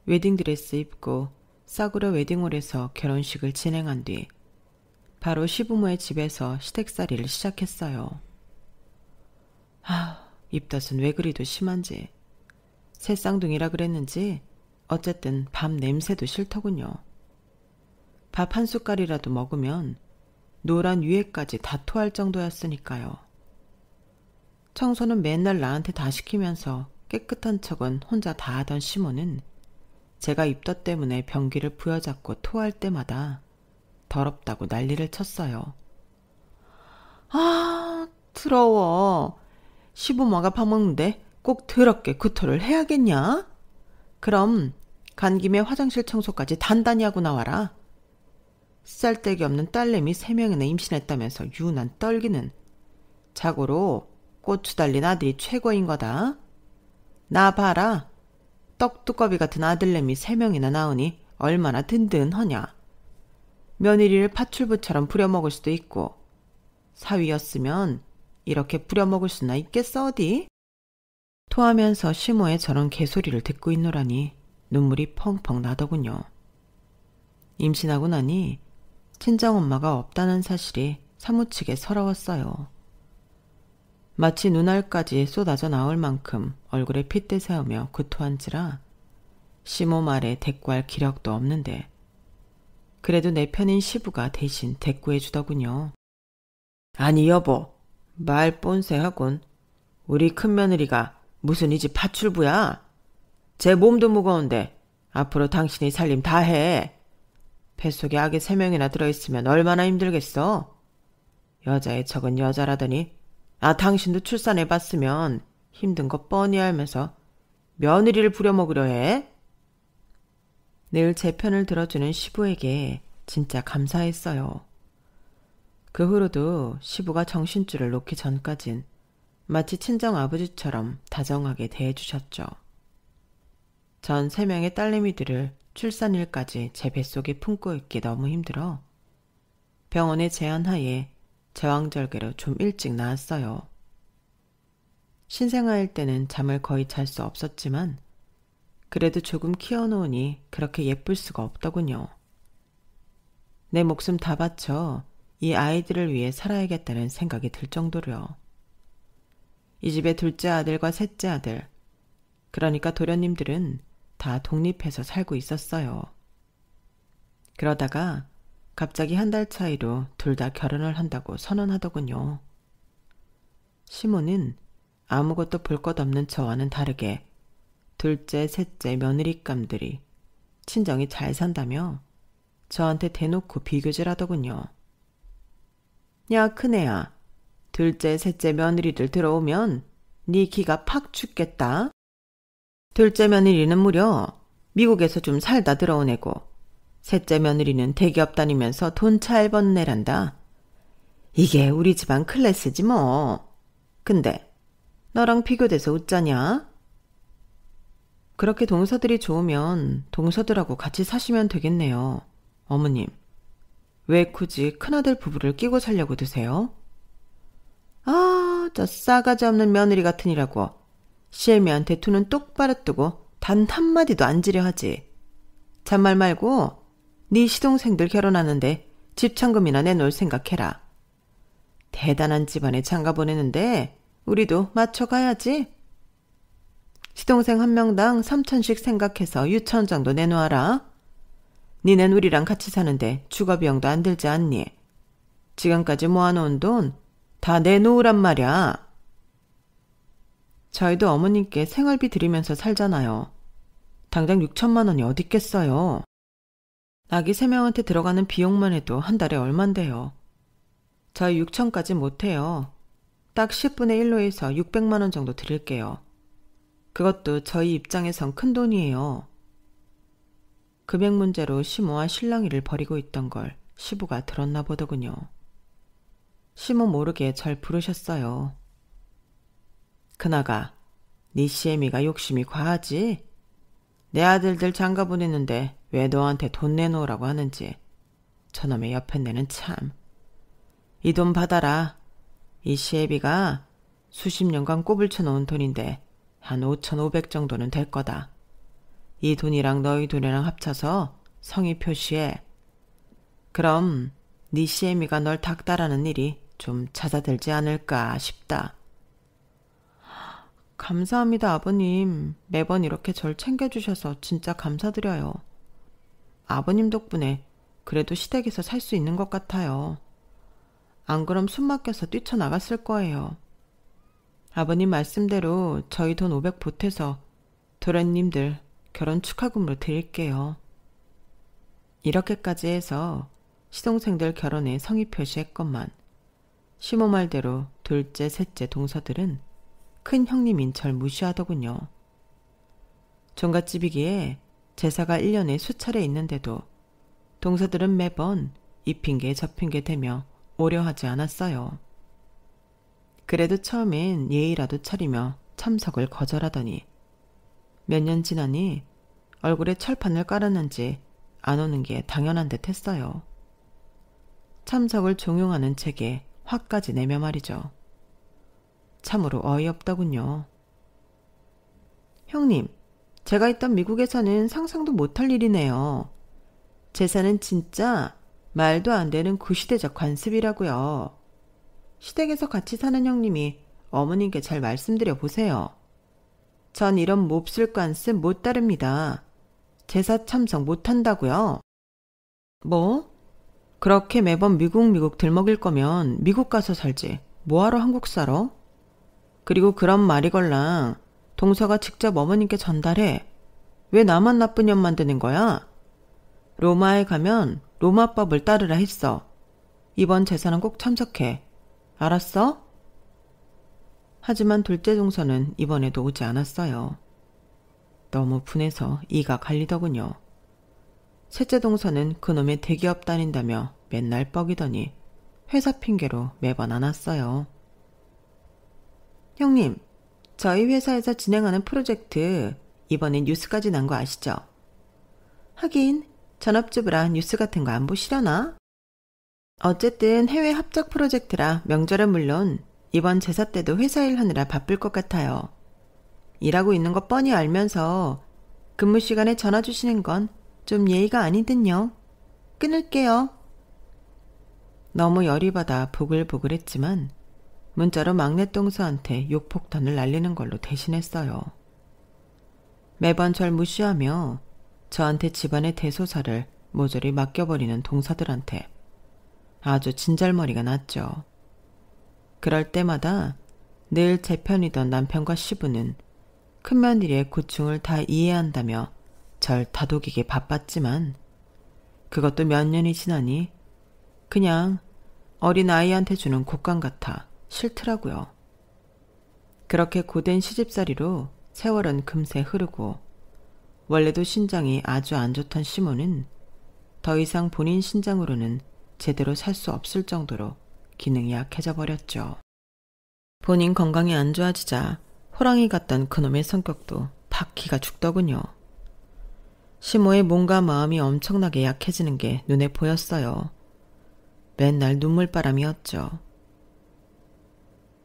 웨딩드레스 입고 싸구려 웨딩홀에서 결혼식을 진행한 뒤 바로 시부모의 집에서 시댁살이를 시작했어요. 입덧은 왜 그리도 심한지. 새쌍둥이라 그랬는지 어쨌든 밥 냄새도 싫더군요. 밥 한 숟갈이라도 먹으면 노란 위에까지 다 토할 정도였으니까요. 청소는 맨날 나한테 다 시키면서 깨끗한 척은 혼자 다 하던 시모는 제가 입덧 때문에 변기를 부여잡고 토할 때마다 더럽다고 난리를 쳤어요. 더러워. 시부모가 밥 먹는데 꼭 더럽게 구토를 해야겠냐? 그럼 간 김에 화장실 청소까지 단단히 하고 나와라. 쌀데기 없는 딸내미 3명이나 임신했다면서 유난 떨기는. 자고로 고추 달린 아들이 최고인 거다. 나 봐라. 떡두꺼비 같은 아들내미 3명이나 나오니 얼마나 든든하냐. 며느리를 팥출부처럼 부려먹을 수도 있고 사위였으면 이렇게 부려먹을 수나 있겠어 어디? 토하면서 시모의 저런 개소리를 듣고 있노라니 눈물이 펑펑 나더군요. 임신하고 나니 친정엄마가 없다는 사실이 사무치게 서러웠어요. 마치 눈알까지 쏟아져 나올 만큼 얼굴에 핏대 세우며 구토한지라 시모 말에 대꾸할 기력도 없는데 그래도 내 편인 시부가 대신 대꾸해 주더군요. 아니 여보, 말 뻔세하군. 우리 큰며느리가 무슨 이 집 파출부야? 제 몸도 무거운데 앞으로 당신이 살림 다 해. 뱃속에 아기 3명이나 들어있으면 얼마나 힘들겠어? 여자의 척은 여자라더니 당신도 출산해봤으면 힘든 거 뻔히 알면서 며느리를 부려먹으려 해? 늘 제 편을 들어주는 시부에게 진짜 감사했어요. 그 후로도 시부가 정신줄을 놓기 전까진 마치 친정아버지처럼 다정하게 대해주셨죠. 전 3명의 딸내미들을 출산일까지 제 뱃속에 품고 있기 너무 힘들어 병원의 제안하에 제왕절개로 좀 일찍 나왔어요. 신생아일 때는 잠을 거의 잘 수 없었지만 그래도 조금 키워놓으니 그렇게 예쁠 수가 없더군요. 내 목숨 다 바쳐 이 아이들을 위해 살아야겠다는 생각이 들 정도로요. 이 집의 둘째 아들과 셋째 아들, 그러니까 도련님들은 다 독립해서 살고 있었어요. 그러다가 갑자기 한 달 차이로 둘 다 결혼을 한다고 선언하더군요. 시모는 아무것도 볼 것 없는 저와는 다르게 둘째, 셋째 며느리감들이 친정이 잘 산다며 저한테 대놓고 비교질하더군요. 야 큰애야, 둘째, 셋째 며느리들 들어오면 네 기가 팍 죽겠다. 둘째 며느리는 무려 미국에서 좀 살다 들어온 애고 셋째 며느리는 대기업 다니면서 돈 잘 버는 애란다. 이게 우리 집안 클래스지 뭐. 근데 너랑 비교돼서 웃자냐? 그렇게 동서들이 좋으면 동서들하고 같이 사시면 되겠네요. 어머님, 왜 굳이 큰아들 부부를 끼고 살려고 드세요? 저 싸가지 없는 며느리 같으니라고 시애미한테 두 눈 똑바로 뜨고 단 한마디도 안 지려 하지. 잔말 말고 네 시동생들 결혼하는데 집창금이나 내놓을 생각해라. 대단한 집안에 장가 보내는데 우리도 맞춰가야지. 시동생 한 명당 3,000씩 생각해서 6,000 정도 내놓아라. 니넨 우리랑 같이 사는데 주거비용도 안 들지 않니? 지금까지 모아놓은 돈 다 내놓으란 말이야. 저희도 어머님께 생활비 드리면서 살잖아요. 당장 6천만 원이 어딨겠어요. 아기 3명한테 들어가는 비용만 해도 한 달에 얼만데요. 저희 6천까지 못해요. 딱 10분의 1로 해서 600만 원 정도 드릴게요. 그것도 저희 입장에선 큰 돈이에요. 금액 문제로 시모와 실랑이를 벌이고 있던 걸 시부가 들었나 보더군요. 시모 모르게 절 부르셨어요. 그나가 네 시애미가 욕심이 과하지? 내 아들들 장가 보냈는데 왜 너한테 돈 내놓으라고 하는지. 저놈의 옆에내는 참. 이 돈 받아라. 이 시애비가 수십 년간 꼽을 쳐놓은 돈인데 한 5,500 정도는 될 거다. 이 돈이랑 너희 돈이랑 합쳐서 성의 표시해. 그럼 네 시애미가 널 닥달하는 일이 좀 잦아들지 않을까 싶다. 감사합니다, 아버님. 매번 이렇게 절 챙겨주셔서 진짜 감사드려요. 아버님 덕분에 그래도 시댁에서 살 수 있는 것 같아요. 안 그럼 숨 막혀서 뛰쳐나갔을 거예요. 아버님 말씀대로 저희 돈 500 보태서 도련님들 결혼 축하금으로 드릴게요. 이렇게까지 해서 시동생들 결혼에 성의 표시했건만 시모 말대로 둘째, 셋째 동서들은 큰 형님인 절 무시하더군요. 종갓집이기에 제사가 1년에 수차례 있는데도 동서들은 매번 이 핑계 저 핑계 대며 오려하지 않았어요. 그래도 처음엔 예의라도 차리며 참석을 거절하더니 몇 년 지나니 얼굴에 철판을 깔았는지 안 오는 게 당연한 듯 했어요. 참석을 종용하는 책에 화까지 내며 말이죠. 참으로 어이없더군요. 형님, 제가 있던 미국에서는 상상도 못할 일이네요. 제사는 진짜 말도 안 되는 구시대적 관습이라고요. 시댁에서 같이 사는 형님이 어머님께 잘 말씀드려 보세요. 전 이런 몹쓸 관습 못 따릅니다. 제사 참석 못한다고요. 뭐? 그렇게 매번 미국 들먹일 거면 미국 가서 살지. 뭐하러 한국 살아? 그리고 그런 말이걸랑 동서가 직접 어머님께 전달해. 왜 나만 나쁜 년 만드는 거야? 로마에 가면 로마법을 따르라 했어. 이번 제사는 꼭 참석해. 알았어? 하지만 둘째 동서는 이번에도 오지 않았어요. 너무 분해서 이가 갈리더군요. 셋째 동서는 그놈의 대기업 다닌다며 맨날 뻐기더니 회사 핑계로 매번 안 왔어요. 형님, 저희 회사에서 진행하는 프로젝트 이번에 뉴스까지 난 거 아시죠? 하긴 전업주부라 뉴스 같은 거 안 보시려나? 어쨌든 해외 합작 프로젝트라 명절은 물론 이번 제사 때도 회사 일 하느라 바쁠 것 같아요. 일하고 있는 거 뻔히 알면서 근무 시간에 전화 주시는 건 좀 예의가 아니든요. 끊을게요. 너무 열이 받아 보글보글했지만 문자로 막내 동서한테 욕폭탄을 날리는 걸로 대신했어요. 매번 절 무시하며 저한테 집안의 대소사를 모조리 맡겨버리는 동서들한테 아주 진절머리가 났죠. 그럴 때마다 늘 제 편이던 남편과 시부는 큰며느리의 고충을 다 이해한다며 절 다독이게 바빴지만 그것도 몇 년이 지나니 그냥 어린아이한테 주는 곶감 같아 싫더라고요. 그렇게 고된 시집살이로 세월은 금세 흐르고 원래도 신장이 아주 안 좋던 시모는 더 이상 본인 신장으로는 제대로 살 수 없을 정도로 기능이 약해져 버렸죠. 본인 건강이 안 좋아지자 호랑이 같던 그놈의 성격도 팍 기가 죽더군요. 시모의 몸과 마음이 엄청나게 약해지는 게 눈에 보였어요. 맨날 눈물바람이었죠.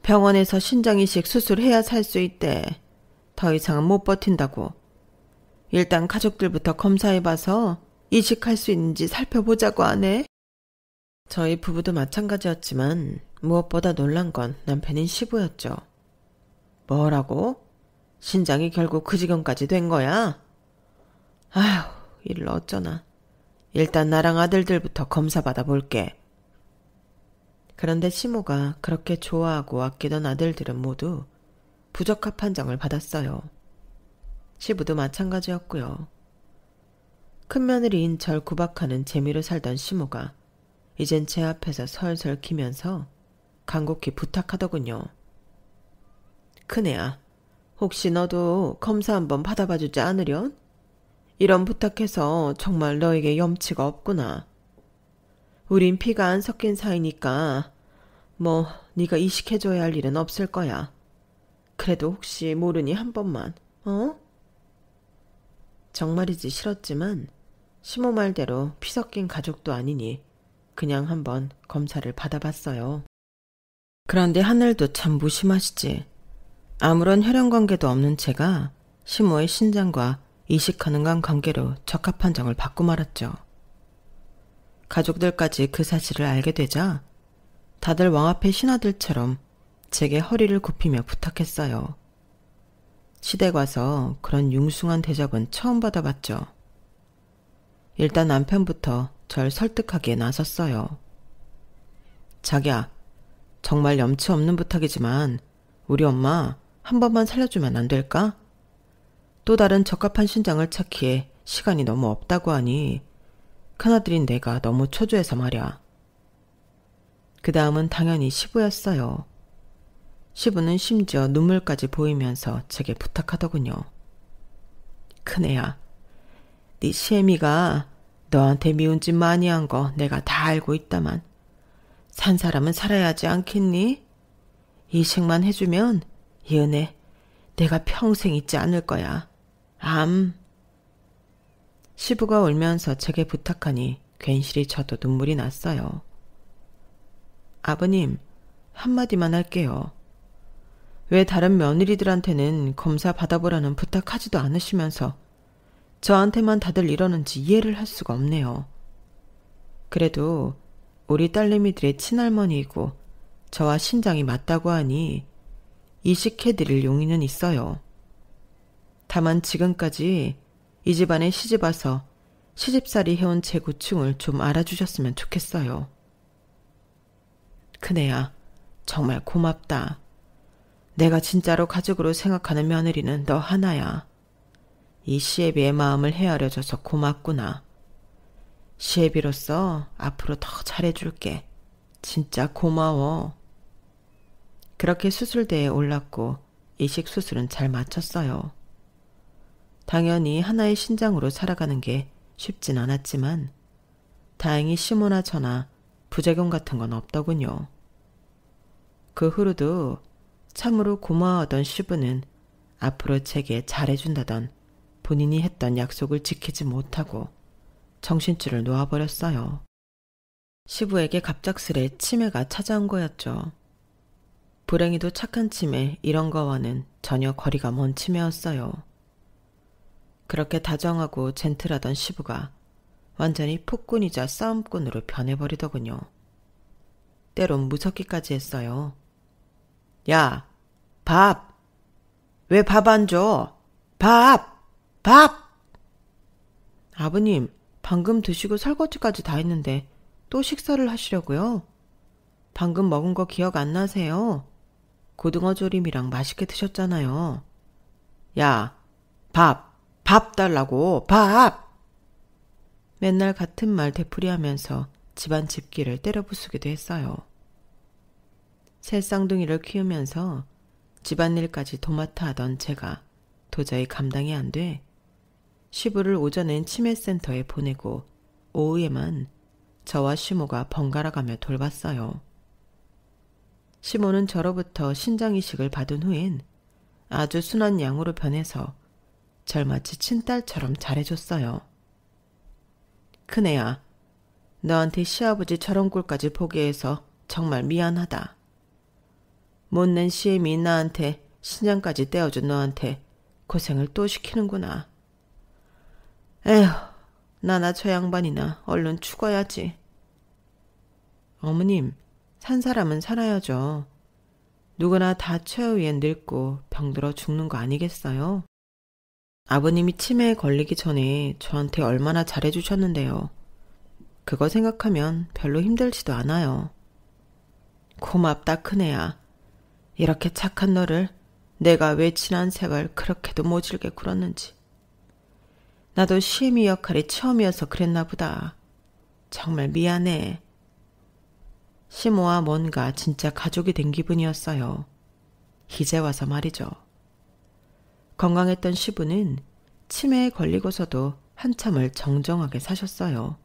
병원에서 신장이식 수술해야 살 수 있대. 더 이상은 못 버틴다고. 일단 가족들부터 검사해봐서 이식할 수 있는지 살펴보자고 하네. 저희 부부도 마찬가지였지만 무엇보다 놀란 건 남편인 시부였죠. 뭐라고? 신장이 결국 그 지경까지 된 거야? 아휴, 이를 어쩌나. 일단 나랑 아들들부터 검사 받아볼게. 그런데 시모가 그렇게 좋아하고 아끼던 아들들은 모두 부적합 판정을 받았어요. 시부도 마찬가지였고요. 큰며느리인 절 구박하는 재미로 살던 시모가 이젠 제 앞에서 설설 기면서 간곡히 부탁하더군요. 큰애야, 혹시 너도 검사 한번 받아봐 주지 않으련? 이런 부탁해서 정말 너에게 염치가 없구나. 우린 피가 안 섞인 사이니까 뭐 네가 이식해줘야 할 일은 없을 거야. 그래도 혹시 모르니 한 번만, 어? 정말이지 싫었지만 시모 말대로 피 섞인 가족도 아니니 그냥 한번 검사를 받아봤어요. 그런데 하늘도 참 무심하시지. 아무런 혈연관계도 없는 채가 시모의 신장과 이식가능한 관계로 적합 판정을 받고 말았죠. 가족들까지 그 사실을 알게 되자 다들 왕앞의 신하들처럼 제게 허리를 굽히며 부탁했어요. 시댁 와서 그런 융숭한 대접은 처음 받아봤죠. 일단 남편부터 절 설득하기에 나섰어요. 자기야, 정말 염치 없는 부탁이지만 우리 엄마 한 번만 살려주면 안 될까? 또 다른 적합한 신장을 찾기에 시간이 너무 없다고 하니 큰아들인 내가 너무 초조해서 말이야. 그 다음은 당연히 시부였어요. 시부는 심지어 눈물까지 보이면서 제게 부탁하더군요. 큰애야, 네 시애미가 너한테 미운 짓 많이 한 거 내가 다 알고 있다만 산 사람은 살아야 하지 않겠니? 이식만 해주면 이 은혜 내가 평생 잊지 않을 거야. 시부가 울면서 제게 부탁하니 괜시리 저도 눈물이 났어요. 아버님, 한마디만 할게요. 왜 다른 며느리들한테는 검사 받아보라는 부탁하지도 않으시면서 저한테만 다들 이러는지 이해를 할 수가 없네요. 그래도 우리 딸내미들의 친할머니이고 저와 신장이 맞다고 하니 이식해드릴 용의는 있어요. 다만 지금까지 이 집안에 시집와서 시집살이 해온 제 고충을 좀 알아주셨으면 좋겠어요. 큰애야, 정말 고맙다. 내가 진짜로 가족으로 생각하는 며느리는 너 하나야. 이 시애비의 마음을 헤아려줘서 고맙구나. 시애비로서 앞으로 더 잘해줄게. 진짜 고마워. 그렇게 수술대에 올랐고 이식 수술은 잘 마쳤어요. 당연히 하나의 신장으로 살아가는 게 쉽진 않았지만 다행히 시모나 저나 부작용 같은 건 없더군요. 그 후로도 참으로 고마워하던 시부는 앞으로 제게 잘해준다던 본인이 했던 약속을 지키지 못하고 정신줄을 놓아버렸어요. 시부에게 갑작스레 치매가 찾아온 거였죠. 불행히도 착한 치매 이런 거와는 전혀 거리가 먼 치매였어요. 그렇게 다정하고 젠틀하던 시부가 완전히 폭군이자 싸움꾼으로 변해버리더군요. 때론 무섭기까지 했어요. 야, 밥! 왜 밥 안 줘? 밥! 밥! 아버님, 방금 드시고 설거지까지 다 했는데 또 식사를 하시려고요? 방금 먹은 거 기억 안 나세요? 고등어 조림이랑 맛있게 드셨잖아요. 야, 밥 달라고, 밥! 맨날 같은 말 되풀이하면서 집안 집기를 때려부수기도 했어요. 새 쌍둥이를 키우면서 집안일까지 도맡아 하던 제가 도저히 감당이 안 돼 시부를 오전엔 치매센터에 보내고 오후에만 저와 시모가 번갈아가며 돌봤어요. 시모는 저로부터 신장이식을 받은 후엔 아주 순한 양으로 변해서 절 마치 친딸처럼 잘해줬어요. 큰애야, 너한테 시아버지 저런 꼴까지 보게 해서 정말 미안하다. 못낸 시애미 나한테 신장까지 떼어준 너한테 고생을 또 시키는구나. 에휴, 나나 저 양반이나 얼른 죽어야지. 어머님, 산 사람은 살아야죠. 누구나 다 최후엔 늙고 병들어 죽는 거 아니겠어요? 아버님이 치매에 걸리기 전에 저한테 얼마나 잘해주셨는데요. 그거 생각하면 별로 힘들지도 않아요. 고맙다, 큰애야. 이렇게 착한 너를 내가 왜 지난 세월 그렇게도 모질게 굴었는지. 나도 시애미 역할이 처음이어서 그랬나 보다. 정말 미안해. 시모와 뭔가 진짜 가족이 된 기분이었어요. 이제 와서 말이죠. 건강했던 시부는 치매에 걸리고서도 한참을 정정하게 사셨어요.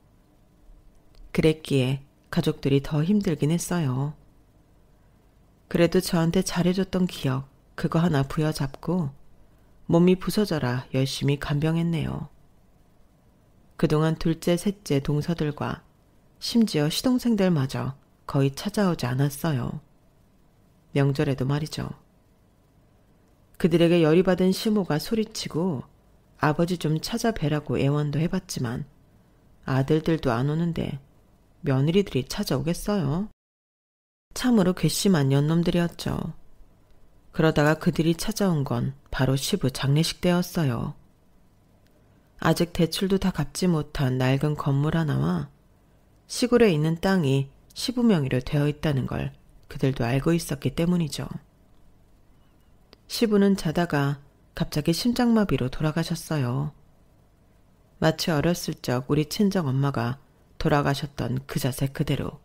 그랬기에 가족들이 더 힘들긴 했어요. 그래도 저한테 잘해줬던 기억 그거 하나 부여잡고 몸이 부서져라 열심히 간병했네요. 그동안 둘째, 셋째 동서들과 심지어 시동생들마저 거의 찾아오지 않았어요. 명절에도 말이죠. 그들에게 열이 받은 시모가 소리치고 아버지 좀 찾아뵈라고 애원도 해봤지만 아들들도 안 오는데 며느리들이 찾아오겠어요? 참으로 괘씸한 년놈들이었죠. 그러다가 그들이 찾아온 건 바로 시부 장례식 때였어요. 아직 대출도 다 갚지 못한 낡은 건물 하나와 시골에 있는 땅이 시부 명의로 되어 있다는 걸 그들도 알고 있었기 때문이죠. 시부는 자다가 갑자기 심장마비로 돌아가셨어요. 마치 어렸을 적 우리 친정엄마가 돌아가셨던 그 자세 그대로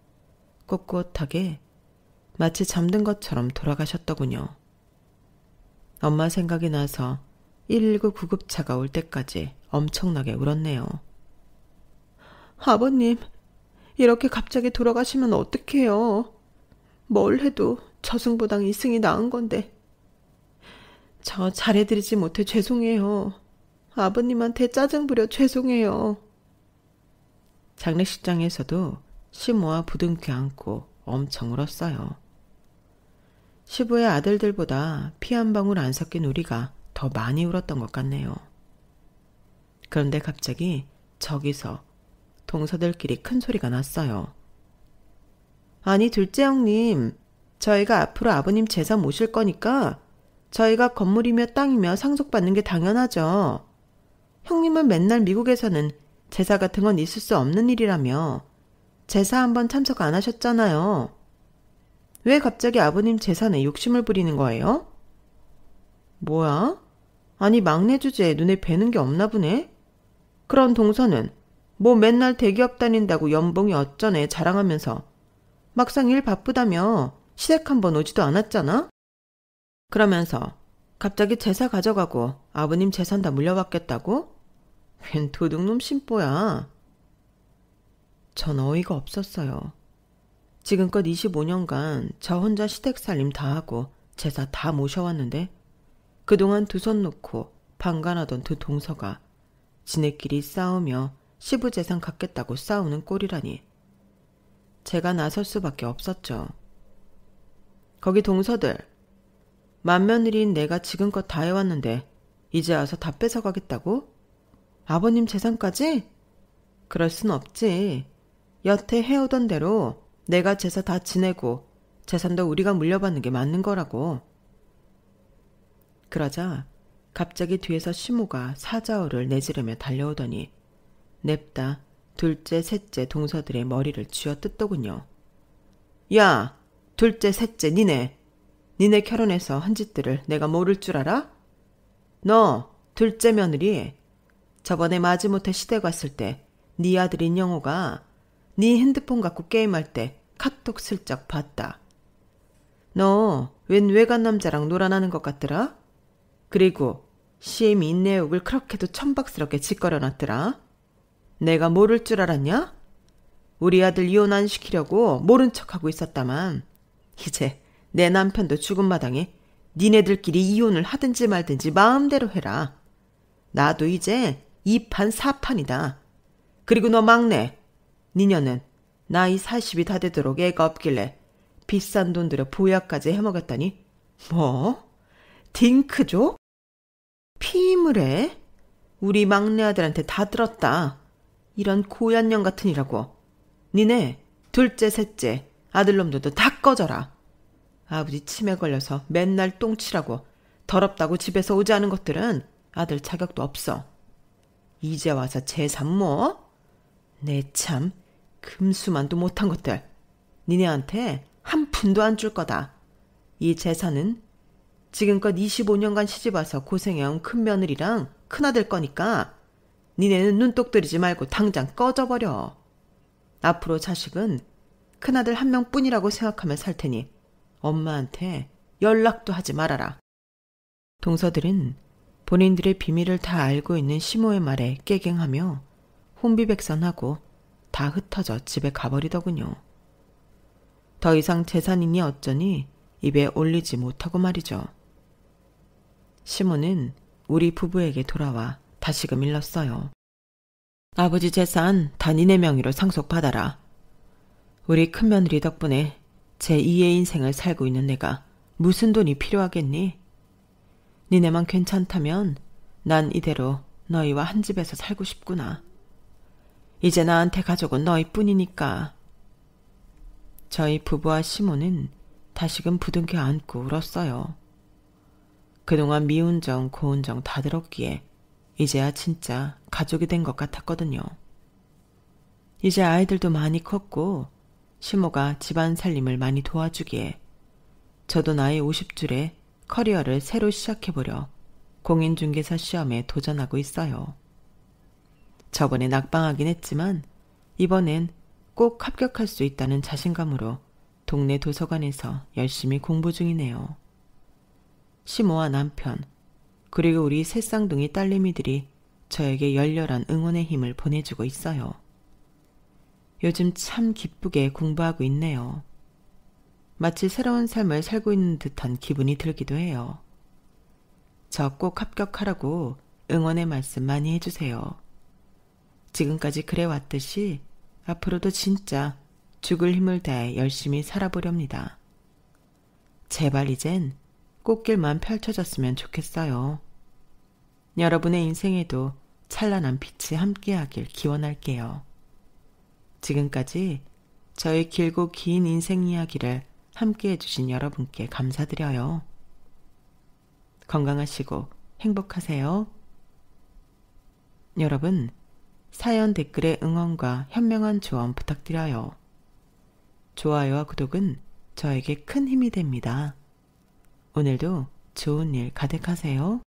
꼿꼿하게 마치 잠든 것처럼 돌아가셨더군요. 엄마 생각이 나서 119 구급차가 올 때까지 엄청나게 울었네요. 아버님, 이렇게 갑자기 돌아가시면 어떡해요. 뭘 해도 저승보당 이승이 나은 건데. 저 잘해드리지 못해 죄송해요. 아버님한테 짜증 부려 죄송해요. 장례식장에서도 시모와 부둥켜 안고 엄청 울었어요. 시부의 아들들보다 피 한 방울 안 섞인 우리가 더 많이 울었던 것 같네요. 그런데 갑자기 저기서 동서들끼리 큰 소리가 났어요. 아니 둘째 형님, 저희가 앞으로 아버님 제사 모실 거니까 저희가 건물이며 땅이며 상속받는 게 당연하죠. 형님은 맨날 미국에서는 제사 같은 건 있을 수 없는 일이라며 제사 한번 참석 안 하셨잖아요. 왜 갑자기 아버님 제사에 욕심을 부리는 거예요? 뭐야? 아니 막내 주제에 눈에 뵈는 게 없나 보네? 그런 동서는 뭐 맨날 대기업 다닌다고 연봉이 어쩌네 자랑하면서 막상 일 바쁘다며 시댁 한번 오지도 않았잖아? 그러면서 갑자기 제사 가져가고 아버님 재산 다 물려받겠다고? 웬 도둑놈 심보야. 전 어이가 없었어요. 지금껏 25년간 저 혼자 시댁 살림 다 하고 제사 다 모셔왔는데 그동안 두 손 놓고 방관하던 두 동서가 지네끼리 싸우며 시부 재산 갖겠다고 싸우는 꼴이라니. 제가 나설 수밖에 없었죠. 거기 동서들, 맏며느리인 내가 지금껏 다 해왔는데 이제 와서 다 뺏어가겠다고? 아버님 재산까지? 그럴 순 없지. 여태 해오던 대로 내가 제사 다 지내고 재산도 우리가 물려받는 게 맞는 거라고. 그러자 갑자기 뒤에서 시모가 사자어를 내지르며 달려오더니 냅다 둘째, 셋째 동서들의 머리를 쥐어뜯더군요. 야, 둘째, 셋째 니네 결혼해서 한 짓들을 내가 모를 줄 알아? 너 둘째 며느리 저번에 마지못해 시댁 왔을 때 네 아들인 영호가 네 핸드폰 갖고 게임할 때 카톡 슬쩍 봤다. 너 웬 외간 남자랑 놀아나는 것 같더라? 그리고 시엠이 인내욕을 그렇게도 천박스럽게 짓거려놨더라. 내가 모를 줄 알았냐? 우리 아들 이혼 안 시키려고 모른 척하고 있었다만 이제 내 남편도 죽은 마당에 니네들끼리 이혼을 하든지 말든지 마음대로 해라. 나도 이제 2판 4판이다. 그리고 너 막내, 니녀는 나이 40이 다 되도록 애가 없길래 비싼 돈 들여 보약까지 해먹었다니. 뭐? 딩크죠? 피임을 해? 우리 막내 아들한테 다 들었다. 이런 고얀년 같으니라고. 니네 둘째 셋째 아들놈들도 다 꺼져라. 아버지 치매 걸려서 맨날 똥치라고 더럽다고 집에서 오지 않은 것들은 아들 자격도 없어. 이제 와서 제3모? 내 참 금수만도 못한 것들. 니네한테 한 푼도 안 줄 거다. 이 재산은 지금껏 25년간 시집와서 고생해온 큰며느리랑 큰아들 거니까 니네는 눈독 들이지 말고 당장 꺼져버려. 앞으로 자식은 큰아들 한 명뿐이라고 생각하며 살 테니 엄마한테 연락도 하지 말아라. 동서들은 본인들의 비밀을 다 알고 있는 시모의 말에 깨갱하며 혼비백산하고 다 흩어져 집에 가버리더군요. 더 이상 재산이니 어쩌니 입에 올리지 못하고 말이죠. 시모는 우리 부부에게 돌아와 다시금 일렀어요. 아버지 재산 다 니네 명의로 상속받아라. 우리 큰며느리 덕분에 제2의 인생을 살고 있는 내가 무슨 돈이 필요하겠니? 니네만 괜찮다면 난 이대로 너희와 한 집에서 살고 싶구나. 이제 나한테 가족은 너희뿐이니까. 저희 부부와 시모는 다시금 부둥켜 안고 울었어요. 그동안 미운 정, 고운 정 다 들었기에 이제야 진짜 가족이 된 것 같았거든요. 이제 아이들도 많이 컸고 시모가 집안 살림을 많이 도와주기에 저도 나이 50줄에 커리어를 새로 시작해보려 공인중개사 시험에 도전하고 있어요. 저번에 낙방하긴 했지만 이번엔 꼭 합격할 수 있다는 자신감으로 동네 도서관에서 열심히 공부 중이네요. 시모와 남편, 그리고 우리 새 쌍둥이 딸내미들이 저에게 열렬한 응원의 힘을 보내주고 있어요. 요즘 참 기쁘게 공부하고 있네요. 마치 새로운 삶을 살고 있는 듯한 기분이 들기도 해요. 저 꼭 합격하라고 응원의 말씀 많이 해주세요. 지금까지 그래왔듯이 앞으로도 진짜 죽을 힘을 다해 열심히 살아보렵니다. 제발 이젠 꽃길만 펼쳐졌으면 좋겠어요. 여러분의 인생에도 찬란한 빛이 함께하길 기원할게요. 지금까지 저의 길고 긴 인생 이야기를 함께해 주신 여러분께 감사드려요. 건강하시고 행복하세요. 여러분, 사연 댓글에 응원과 현명한 조언 부탁드려요. 좋아요와 구독은 저에게 큰 힘이 됩니다. 오늘도 좋은 일 가득하세요.